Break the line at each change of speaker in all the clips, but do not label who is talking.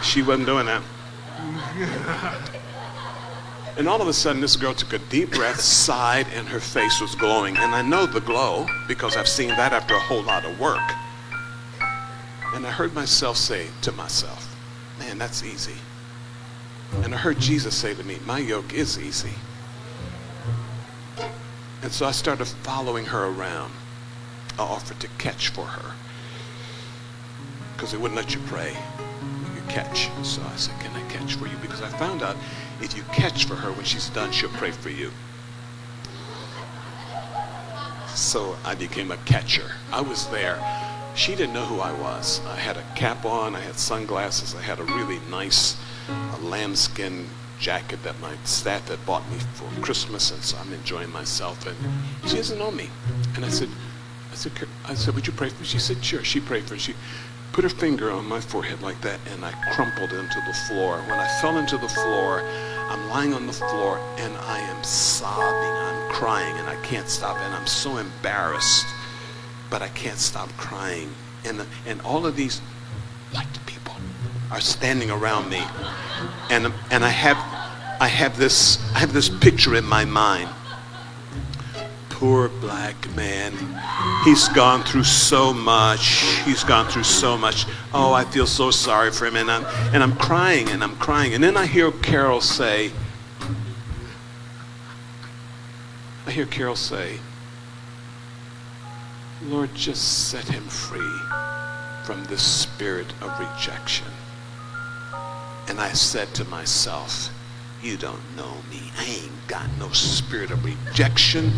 She wasn't doing that. And all of a sudden, this girl took a deep breath, sighed, and her face was glowing. And I know the glow because I've seen that after a whole lot of work. And I heard myself say to myself, man, that's easy. And I heard Jesus say to me, my yoke is easy. And so I started following her around. I offered to catch for her because they wouldn't let you pray. You catch. So I said, can I catch for you? Because I found out if you catch for her, when she's done, she'll pray for you. So I became a catcher. I was there. She didn't know who I was. I had a cap on, I had sunglasses, I had a really nice lambskin jacket that my staff had bought me for Christmas, and so I'm enjoying myself, and she doesn't know me. And I said, would you pray for me? She said, sure. She prayed for me. She put her finger on my forehead like that, and I crumpled into the floor. When I fell into the floor, I'm lying on the floor, and I am sobbing, I'm crying, and I can't stop, and I'm so embarrassed, but I can't stop crying. And all of these white people are standing around me, and I have this picture in my mind. Poor black man. He's gone through so much. Oh, I feel so sorry for him. And I'm crying. And then I hear Carol say, Lord, just set him free from this spirit of rejection. And I said to myself, you don't know me. I ain't got no spirit of rejection.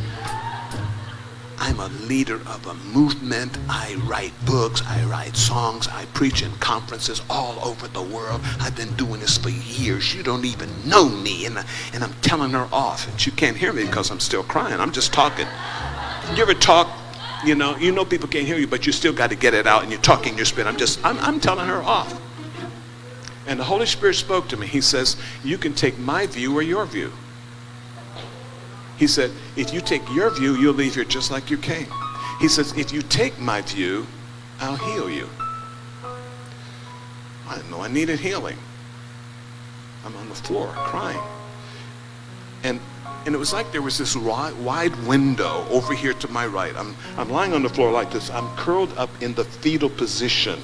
I'm a leader of a movement. I write books, I write songs, I preach in conferences all over the world. I've been doing this for years. You don't even know me. And I'm telling her off. And she can't hear me because I'm still crying. I'm just talking. You ever talk, you know people can't hear you, but you still got to get it out, and you're talking your spirit. I'm telling her off. And the Holy Spirit spoke to me. He says, you can take my view or your view. He said, if you take your view, you'll leave here just like you came. He says, if you take my view, I'll heal you. I didn't know I needed healing. I'm on the floor crying. And it was like there was this wide window over here to my right. I'm lying on the floor like this. I'm curled up in the fetal position.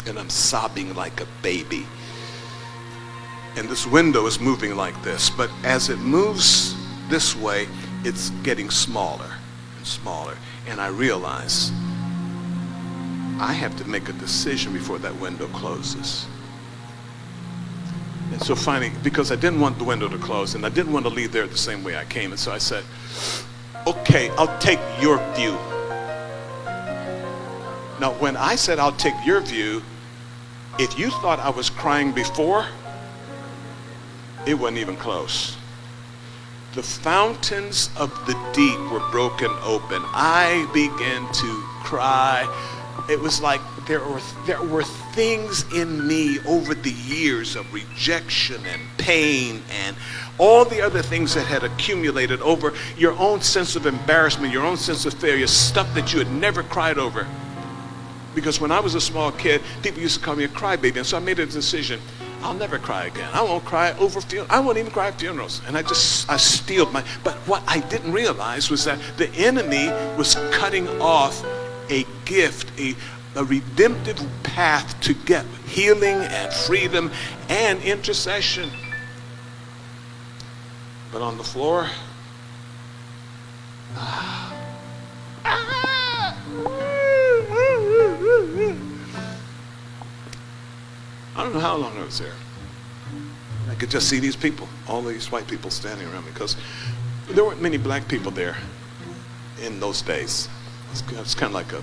And I'm sobbing like a baby. And this window is moving like this, but as it moves this way, it's getting smaller and smaller. And I realize I have to make a decision before that window closes. And so finally, because I didn't want the window to close, and I didn't want to leave there the same way I came, and so I said, okay, I'll take your view. Now, when I said I'll take your view, if you thought I was crying before, it wasn't even close. The fountains of the deep were broken open. I began to cry. It was like there were things in me over the years of rejection and pain and all the other things that had accumulated over your own sense of embarrassment, your own sense of failure, stuff that you had never cried over. Because when I was a small kid, people used to call me a crybaby, and so I made a decision. I'll never cry again. I won't cry over funerals. I won't even cry at funerals. And I steeled my, but what I didn't realize was that the enemy was cutting off a gift, a redemptive path to get healing and freedom and intercession. But on the floor, I don't know how long I was there. I could just see these people, all these white people standing around me, because there weren't many black people there in those days. It's kind of like a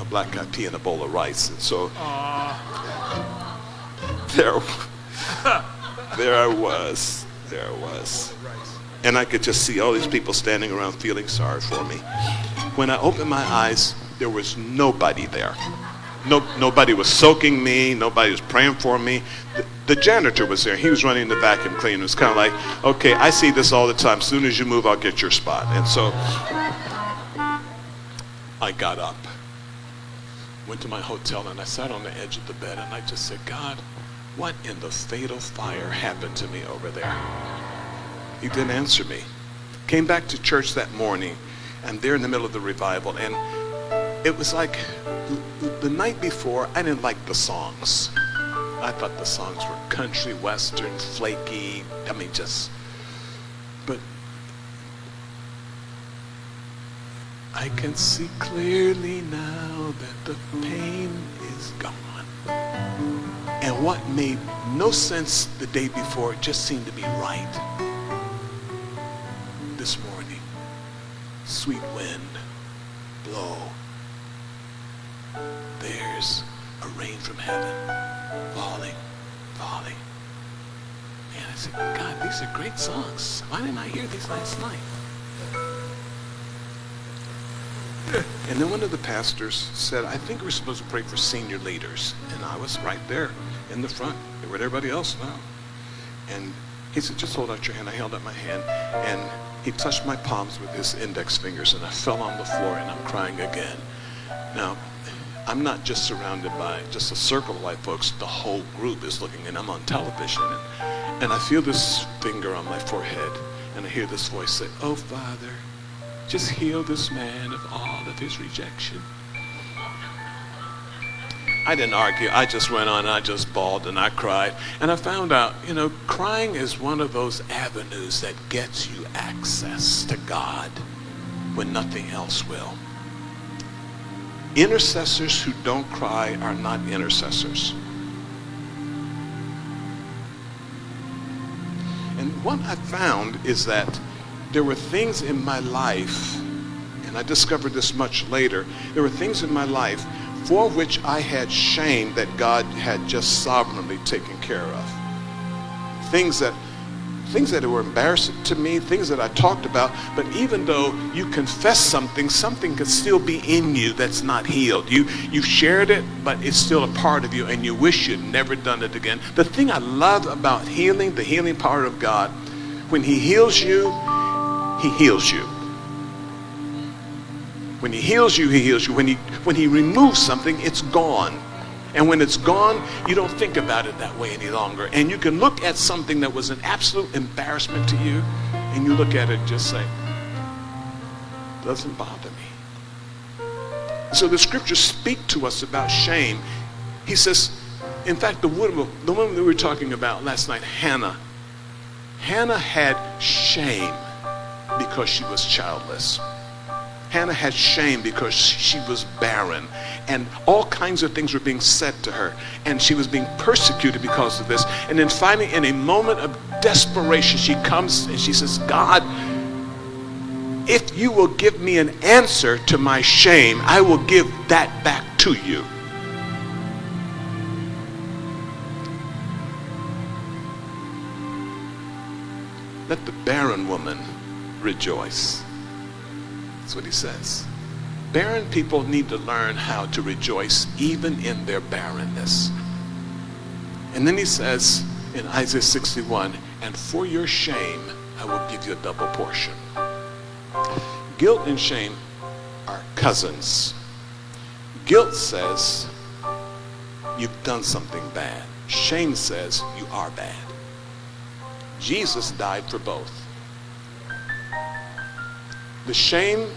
black guy peeing a bowl of rice. And so there I was. And I could just see all these people standing around feeling sorry for me. When I opened my eyes, there was nobody there. Nobody was soaking me. Nobody was praying for me. The janitor was there. He was running the vacuum cleaner. It was kind of like, okay, I see this all the time. As soon as you move, I'll get your spot. And so I got up. went to my hotel and I sat on the edge of the bed and I just said, God, what in the fatal fire happened to me over there? He didn't answer me. Came back to church that morning, and there in the middle of the revival, and it was like the night before, I didn't like the songs. I thought the songs were country, western, flaky, but I can see clearly now that the pain is gone. And what made no sense the day before just seemed to be right. This morning, sweet wind, blow. There's a rain from heaven, falling. And I said, God, these are great songs. Why didn't I hear these last night? And then one of the pastors said, I think we're supposed to pray for senior leaders. And I was right there in the front with everybody else now. And he said, just hold out your hand. I held out my hand, and he touched my palms with his index fingers, and I fell on the floor, and I'm crying again. Now, I'm not just surrounded by just a circle of white folks. The whole group is looking, and I'm on television. And I feel this finger on my forehead, and I hear this voice say, oh, Father, just heal this man of all of his rejection. I didn't argue. I just went on and I just bawled and I cried. And I found out, crying is one of those avenues that gets you access to God when nothing else will. Intercessors who don't cry are not intercessors. And what I found is that there were things in my life, and I discovered this much later, there were things in my life for which I had shame that God had just sovereignly taken care of. Things that were embarrassing to me, things that I talked about, but even though you confess something could still be in you that's not healed. You've shared it, but it's still a part of you, and you wish you'd never done it again. The thing I love about healing, the healing power of God, when he heals you, he heals you. When he heals you, he heals you. When he removes something, it's gone. And when it's gone, you don't think about it that way any longer. And you can look at something that was an absolute embarrassment to you, and you look at it and just say, doesn't bother me. So the scriptures speak to us about shame. He says, in fact, the woman that we were talking about last night, Hannah had shame because she was childless. Hannah had shame because she was barren, and all kinds of things were being said to her, and she was being persecuted because of this. And then finally, in a moment of desperation, she comes and she says, God, if you will give me an answer to my shame, I will give that back to you. Let the barren woman rejoice. That's what he says. Barren people need to learn how to rejoice even in their barrenness. And then he says in Isaiah 61, and for your shame, I will give you a double portion. Guilt and shame are cousins. Guilt says you've done something bad. Shame says you are bad. Jesus died for both. The shame